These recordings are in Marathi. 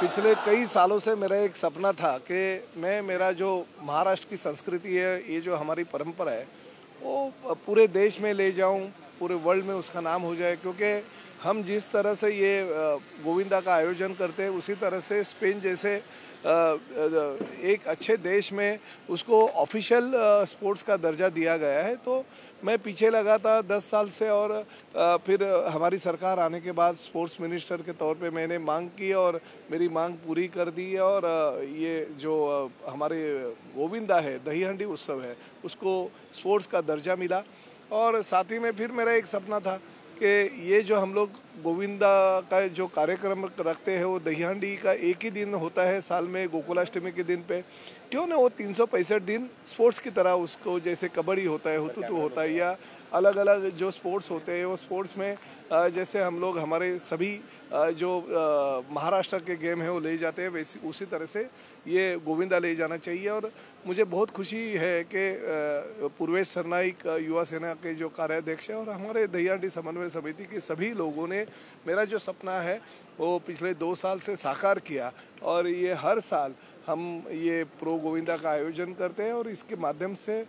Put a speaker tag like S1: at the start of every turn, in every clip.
S1: पिछले कई सालों से मेरा एक सपना था कि मैं मेरा जो महाराष्ट्र की संस्कृति है, ये जो हमारी परंपरा है, वो पूरे देश में ले जाऊं, पूरे वर्ल्ड में उसका नाम हो जाए। क्योंकि हम जिस तरह से ये गोविंदा का आयोजन करते हैं, उसी तरह से स्पेन जैसे एक अच्छे देश में उसको ऑफिशियल स्पोर्ट्स का दर्जा दिया गया है। तो मैं पीछे लगा था 10 साल से, और फिर हमारी सरकार आने के बाद स्पोर्ट्स मिनिस्टर के तौर पे मैंने मांग की और मेरी मांग पूरी कर दी है। और ये जो हमारे गोविंदा है, दही हांडी उत्सव है, उसको स्पोर्ट्स का दर्जा मिला। और साथ ही में फिर मेरा एक सपना था कि ये जो हम लोग गोविंदा का जो कार्यक्रम रखते हैं, वो दही हांडी का एक ही दिन होता है साल में, गोकुलाष्टमी के दिन पे। क्यों ना वो 365 दिन स्पोर्ट्स की तरह उसको, जैसे कबड्डी होता है, हुतुतु होता है, या अलग अलग जो स्पोर्ट्स होते हैं, वो स्पोर्ट्स में जैसे हम लोग हमारे सभी जो महाराष्ट्र के गेम है वो ले जाते हैं, वैसे उसी तरह से ये गोविंदा ले जाना चाहिए। और मुझे बहुत खुशी है कि पूर्वेश सरनाइक युवा सेना के जो कार्याध्यक्ष है और हमारे दही हांडी समन्वय समिति के सभी लोगों ने मेरा जो सपना है वो पिछले 2 साल से साकार किया। और ये हर साल हम ये प्रो गोविंदा का आयोजन करते हैं, और इसके माध्यम से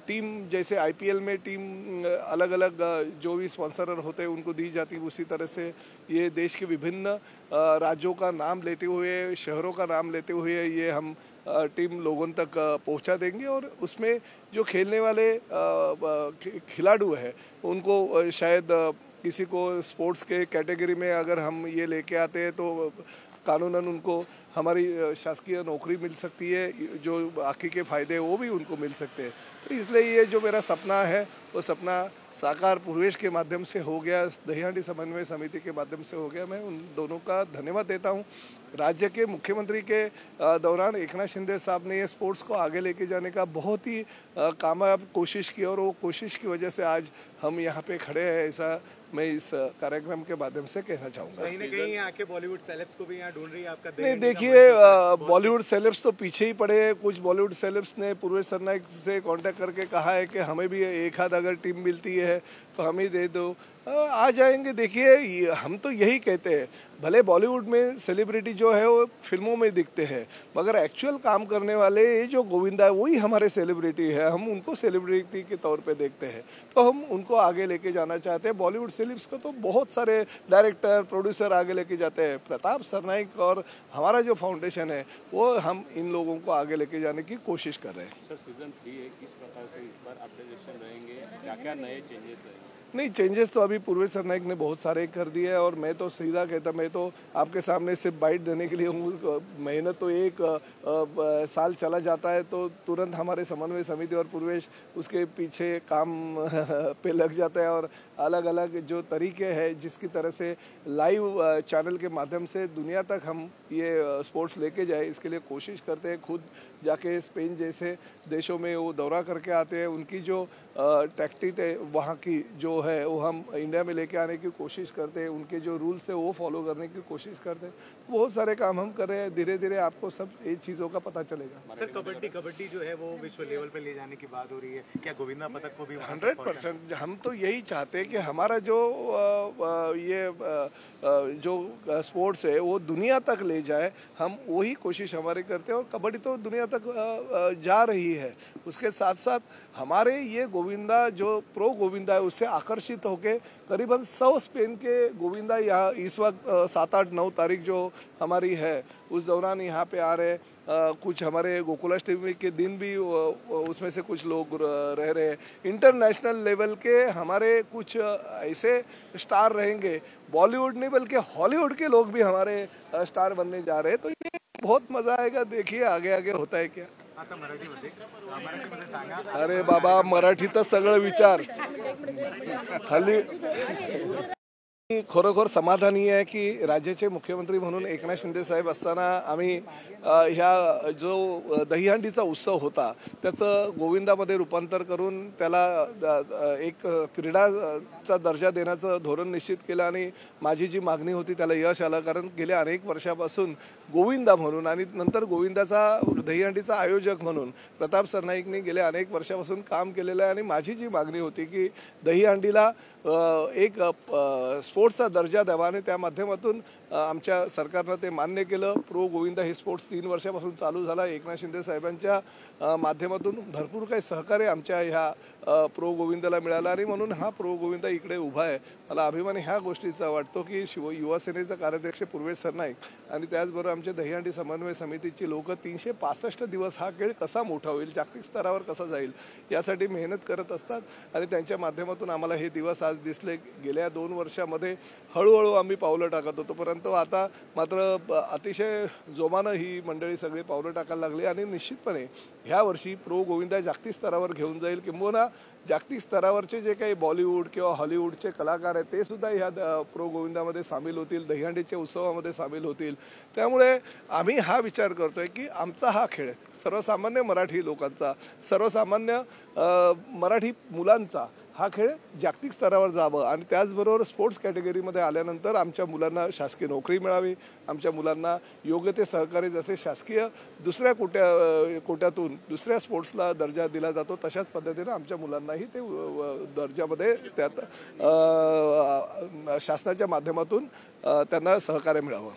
S1: टीम, जैसे आईपीएल में टीम अलग अलग जो भी स्पॉन्सरर होते हैं उनको दी जाती है, उसी तरह से ये देश के विभिन्न राज्यों का नाम लेते हुए, शहरों का नाम लेते हुए ये हम टीम लोगों तक पहुंचा देंगे। और उसमें जो खेलने वाले खिलाड़ू है उनको शायद किसी को स्पोर्ट्स के कैटेगरी में अगर हम ये लेके आते हैं तो कानूनन उनको हमारी शासकीय नौकरी मिल सकती है, जो बाकी के फायदे वो भी उनको मिल सकते हैं। तो इसलिए ये जो मेरा सपना है वो सपना साकार पूर्वेश के माध्यम से हो गया, दही हांडी समन्वय समिति के माध्यम से हो गया। मैं उन दोनों का धन्यवाद देता हूँ। राज्य के मुख्यमंत्री के दौरान एकनाथ शिंदे साहब ने ये स्पोर्ट्स को आगे लेके जाने का बहुत ही कामयाब कोशिश की, और वो कोशिश की वजह से आज हम यहाँ पे खड़े हैं, ऐसा मैं इस कार्यक्रम के माध्यम से कहना चाहूँगा।
S2: कहीं ना कहीं आके बॉलीवुड सेलेब्स को भी यहाँ ढूंढ रही है आपका?
S1: नहीं, देखिए, बॉलीवुड सेलेब्स तो पीछे ही पड़े हैं। कुछ बॉलीवुड सेलेब्स ने पूर्वेश सरनाइक से कांटेक्ट करके कहा है कि हमें भी एक आध अगर टीम मिलती है तो हमें दे दो, आ जाएंगे। देखिए, हम तो यही कहते हैं, भले बॉलीवुड में सेलिब्रिटी जो है वो फिल्मों में दिखते हैं, मगर एक्चुअल काम करने वाले ये जो गोविंदा है वही हमारे सेलिब्रिटी है। हम उनको सेलिब्रिटी के तौर पे देखते हैं, तो हम उनको आगे लेके जाना चाहते हैं। बॉलीवुड सेलिब्स को तो बहुत सारे डायरेक्टर, प्रोड्यूसर आगे लेके जाते हैं। प्रताप सरनाइक और हमारा जो फाउंडेशन है वो हम इन लोगों को आगे लेके जाने की कोशिश कर रहे हैं।
S3: सर, सीजन 3 है, किस प्रकार से इस बार अपडेशन रहेंगे, क्या क्या नए चेंजेस रहेंगे?
S1: नहीं, चेंजेस तो अभी पूर्वेश सरनाइक ने बहुत सारे कर दिए हैं, और मैं तो सीधा कहता, मैं तो आपके सामने सिर्फ बाइट देने के लिए हूँ। मेहनत तो एक साल चला जाता है तो तुरंत हमारे समन्वय समिति और पूर्वेश उसके पीछे काम पे लग जाता है, और अलग अलग जो तरीके हैं जिसकी तरह से लाइव चैनल के माध्यम से दुनिया तक हम ये स्पोर्ट्स लेके जाए, इसके लिए कोशिश करते हैं। खुद जाके स्पेन जैसे देशों में वो दौरा करके आते हैं, उनकी जो टैक्टिक है वहाँ की जो है वो हम इंडिया में लेके आने की कोशिश करते हैं, उनके जो रूल्स है वो फॉलो करने की कोशिश करते हैं। बहुत सारे काम हम कर रहे हैं, धीरे धीरे आपको सब ये चीज़ों का पता चलेगा।
S2: सर, कबड्डी जो है वो विश्व लेवल पे ले जाने की बात हो रही है, क्या गोविंदा पदक को भी
S1: 100% हम तो यही चाहते हैं कि हमारा जो जो स्पोर्ट्स है वो दुनिया तक ले जाए, हम वही कोशिश हमारी करते हैं। और कबड्डी तो दुनिया तक जा रही है, उसके साथ साथ हमारे ये गोविंदा जो प्रो गोविंदा है उससे आकर्षित होके करीबन 100 स्पेन के गोविंदा यहाँ इस वक्त 7, 8, 9 तारीख जो हमारी है उस दौरान यहाँ पे आ रहे। कुछ हमारे गोकुलाष्टमी के दिन भी उसमें से कुछ लोग रह रहे हैं। इंटरनेशनल लेवल के हमारे कुछ ऐसे स्टार रहेंगे, बॉलीवुड नहीं बल्कि हॉलीवुड के लोग भी हमारे स्टार बनने जा रहे हैं। तो ये बहुत मजा आएगा, देखिए आगे आगे होता है क्या।
S2: आता मराठीमध्ये सांगा।
S1: अरे बाबा, मराठीतच सगळं विचार हल्ली। खरोखर समाधानी आहे की राज्याचे मुख्यमंत्री म्हणून एकनाथ शिंदे साहेब असताना आम्ही ह्या जो दहीहांडीचा उत्सव होता त्याचं गोविंदामध्ये रूपांतर करून त्याला एक क्रीडाचा दर्जा देण्याचं धोरण निश्चित केलं, आणि माझी जी मागणी होती त्याला यश आलं। कारण गेल्या अनेक वर्षापासून गोविंदा म्हणून आणि नंतर गोविंदाचा दहीहांडीचा आयोजक म्हणून प्रताप सरनाईकने गेल्या अनेक वर्षापासून काम केलेलं आहे, आणि माझी जी मागणी होती की दहीहांडीला एक स्पोर्ट्सचा दर्जा द्यावा आणि त्या माध्यमातून आमच्या सरकारनं ते मान्य केलं. प्रो गोविंदा हे स्पोर्ट्स 3 वर्षापासून चालू झाला. एकनाथ शिंदे साहेबांच्या माध्यमातून भरपूर काही सहकार्य आमच्या ह्या प्रो गोविंदाला मिळालं आणि म्हणून हा प्रो गोविंदा इकडे उभा आहे. मला अभिमान ह्या गोष्टीचा वाटतो की युवा सेनेचा कार्याध्यक्ष पूर्वेश सरनाईक आणि त्याचबरोबर आमच्या दहीहंडी समन्वय समितीची लोक 365 दिवस हा खेळ कसा मोठा होईल, जागतिक स्तरावर कसा जाईल यासाठी मेहनत करत असतात आणि त्यांच्या माध्यमातून आम्हाला हे दिवस आज दिसले. गेल्या 2 वर्षामध्ये हळूहळू आम्ही पावलं टाकत होतो, परंतु आता मात्र अतिशय जोमानं ही मंडळी सगळी पावलं टाकायला लागली आणि निश्चितपणे ह्या वर्षी प्रो गोविंदा जागतिक स्तरावर घेऊन जाईल. किंबहुना जागतिक स्तरावरचे जे काही बॉलिवूड किंवा हॉलिवूडचे कलाकार आहेत ते सुद्धा ह्या प्रो गोविंदामध्ये सामील होतील, दहीहंडीच्या उत्सवामध्ये सामील होतील. त्यामुळे आम्ही हा विचार करतोय की आमचा हा खेळ सर्वसामान्य मराठी लोकांचा, सर्वसामान्य मराठी मुलांचा हा खेळ जागतिक स्तरावर जावं आणि त्याचबरोबर स्पोर्ट्स कॅटेगरीमध्ये आल्यानंतर आमच्या मुलांना शासकीय नोकरी मिळावी, आमच्या मुलांना योग्य ते सहकार्य जसे शासकीय दुसऱ्या कोट्यातून दुसऱ्या स्पोर्ट्सला दर्जा दिला जातो तशाच पद्धतीनं आमच्या मुलांनाही ते दर्जामध्ये त्यात शासनाच्या माध्यमातून त्यांना सहकार्य मिळावं.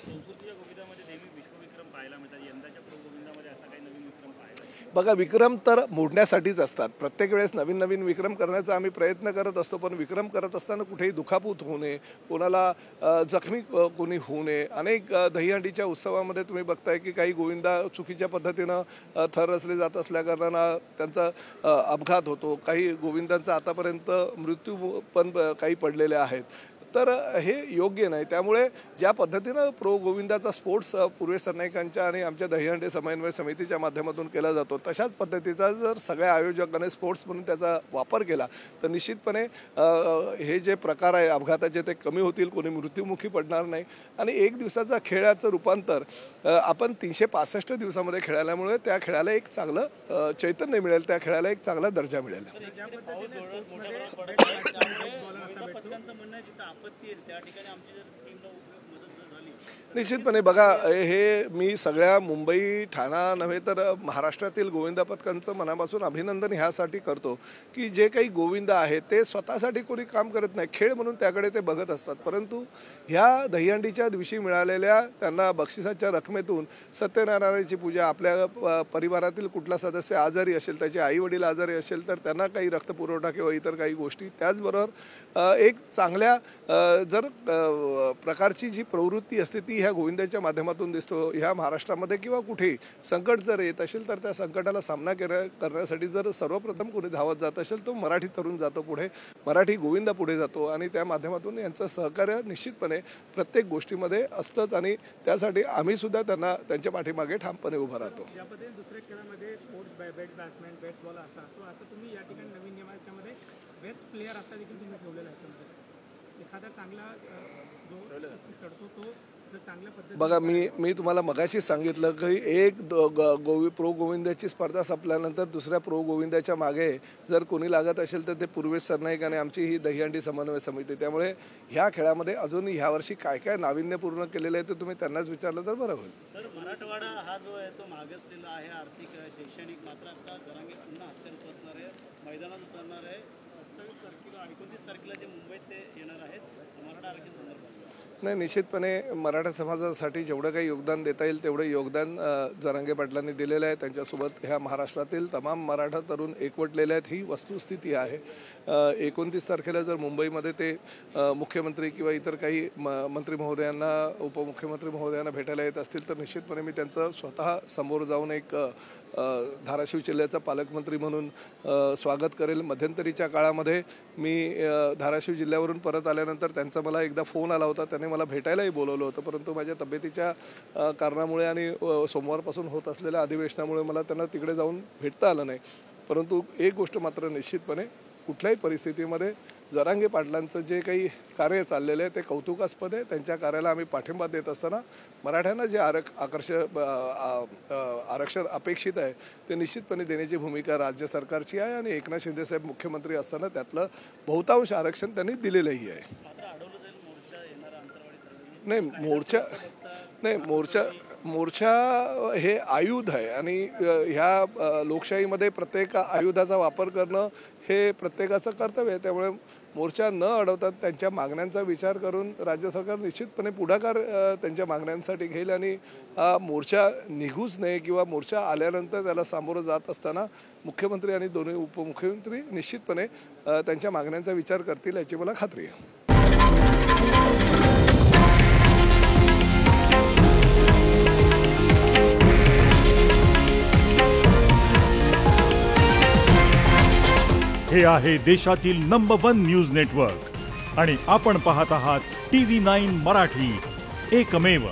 S1: बघा, विक्रम तर मोडण्यासाठीच असतात. प्रत्येक वेळेस नवीन नवीन विक्रम करण्याचा आम्ही प्रयत्न करत असतो, पण विक्रम करत असताना कुठेही दुखापत होऊ नये, कोणाला जखमी कोणी होऊ नये. अनेक दहीहंडीच्या उत्सवामध्ये तुम्ही बघताय की काही गोविंदा चुकीच्या पद्धतीनं थर रचले जात असल्याकारणानं त्यांचा अपघात होतो. काही गोविंदांचा आतापर्यंत मृत्यू पण काही पडलेले आहेत. तर हे योग्य नाही. त्यामुळे ज्या पद्धतीनं प्रो गोविंदाचा स्पोर्ट्स पूर्वेश सरनाईकांच्या आणि आमच्या दहीहंडी समन्वय समितीच्या माध्यमातून केला जातो तशाच पद्धतीचा जर सगळ्या आयोजकांनी स्पोर्ट्स म्हणून त्याचा वापर केला तर निश्चितपणे हे जे प्रकार आहे अपघाताचे ते कमी होतील, कोणी मृत्युमुखी पडणार नाही आणि एक दिवसाचा खेळाचं रूपांतर आपण 365 दिवसामध्ये खेळाल्यामुळे त्या खेळाला एक चांगलं चैतन्य मिळेल, त्या खेळाला एक चांगला दर्जा मिळेल. निश्चितपणे बघा, हे मी सगळ्या मुंबई ठाणा नव्हे तर महाराष्ट्रातील गोविंदा पथकांचं मनापासून अभिनंदन ह्यासाठी करतो की जे काही गोविंदा आहेत ते स्वतःसाठी कोणी काम करत नाही, खेळ म्हणून त्याकडे ते बघत असतात. परंतु ह्या दहीहंडीच्या दिवशी मिळालेल्या त्यांना बक्षिसाच्या रकमेतून सत्यनारायणाची पूजा, आपल्या परिवारातील कुठला सदस्य आजारी असेल, त्याचे आई वडील आजारी असेल तर त्यांना काही रक्तपुरवठा किंवा इतर काही गोष्टी, त्याचबरोबर एक चांगल्या जर प्रकारची जी प्रवृत्ती असते ती ह्या गोविंदाच्या माध्यमातून दिसतो. ह्या महाराष्ट्रामध्ये किंवा कुठेही संकट जर येत असेल तर त्या संकटाला सामना करण्यासाठी जर सर्वप्रथम कोणी धावत जात असेल तो मराठी तरुण जातो पुढे, मराठी गोविंदा पुढे जातो आणि त्या माध्यमातून यांचं सहकार्य निश्चितपणे प्रत्येक गोष्टीमध्ये असतंच आणि त्यासाठी आम्ही सुद्धा त्यांना त्यांच्या पाठीमागे ठामपणे उभं राहतो.
S4: दुसऱ्या खेळामध्ये स्पोर्ट्स बेट बॅट्समॅन बेस्ट बॉल असं तुम्ही या ठिकाणी नवीन नियमाच्यामध्ये बेस्ट प्लेअर असा देखील तुम्ही ठेवलेला आहे. एखादा चांगला जो चढतो तो बघा, मी तुम्हाला मगाशी सांगितलं की एक प्रो गोविंदाची स्पर्धा संपल्यानंतर दुसऱ्या प्रो गोविंदाच्या मागे जर कोणी लागत असेल तर ते पूर्वेश सरनाईक आणि आमची ही दहीहंडी समन्वय समिती. त्यामुळे ह्या खेळामध्ये अजून ह्या वर्षी काय काय नाविन्यपूर्ण केलेलं आहे ते तुम्ही त्यांनाच विचारलं तर बरं होईल.
S5: सर, मराठवाडा हा जो आहे तो मागासलेला आहे, आर्थिक शैक्षणिक, मात्र आता जरांगे पुन्हा अत्यंत असणार आहे, मैदानात उतरणार आहे. 29 तारखेला जे मुंबईत ते येणार आहेत मराठा आरक्षण संदर्भात.
S1: नाही, निश्चितपणे मराठा समाजासाठी जेवढं काही योगदान देता येईल तेवढं योगदान जरांगे पाटलांनी दिलेलं आहे. त्यांच्यासोबत ह्या महाराष्ट्रातील तमाम मराठा तरुण एकवटलेले आहेत, ही वस्तुस्थिती आहे. 29 तारखेला जर मुंबईमध्ये ते मुख्यमंत्री किंवा इतर काही मंत्री महोदयांना, उपमुख्यमंत्री महोदयांना भेटायला येत असतील तर निश्चितपणे मी त्यांचं स्वतः समोर जाऊन एक धाराशिव जिल्ह्याचा पालकमंत्री म्हणून स्वागत करेल. मध्यंतरीच्या काळामध्ये मी धाराशिव जिल्ह्यावरून परत आल्यानंतर त्यांचा मला एकदा फोन आला होता, त्याने मला भेटायलाही बोलवलं होतं, परंतु माझ्या तब्येतीच्या कारणामुळे आणि सोमवारपासून होत असलेल्या अधिवेशनामुळे मला त्यांना तिकडे जाऊन भेटता आलं नाही. परंतु एक गोष्ट मात्र निश्चितपणे कुठल्याही परिस्थितीमध्ये जरांगे पाटलांचं जे काही कार्य चाललेलं आहे ते कौतुकास्पद आहे. त्यांच्या कार्याला आम्ही पाठिंबा देत असताना मराठ्यांना जे आरक्षण अपेक्षित आहे ते निश्चितपणे देण्याची भूमिका राज्य सरकारची आहे आणि एकनाथ शिंदे साहेब मुख्यमंत्री असताना त्यातलं बहुतांश आरक्षण त्यांनी दिलेलंही आहे. नाही, मोर्चा हे आयुध आहे आणि ह्या लोकशाहीमध्ये प्रत्येक आयुधाचा वापर करणं हे प्रत्येकाचं कर्तव्य आहे. त्यामुळे मोर्चा न अडवता त्यांच्या मागण्यांचा विचार करून राज्य सरकार निश्चितपणे पुढाकार त्यांच्या मागण्यांसाठी घेईल आणि मोर्चा निघूच नये किंवा मोर्चा आल्यानंतर त्याला सामोरं जात असताना मुख्यमंत्री आणि दोन्ही उपमुख्यमंत्री निश्चितपणे त्यांच्या मागण्यांचा विचार करतील याची मला खात्री आहे.
S6: हे आहे देशातील नंबर 1 न्यूज नेटवर्क आणि आपण पाहत आहात TV9 मराठी, एकमेव.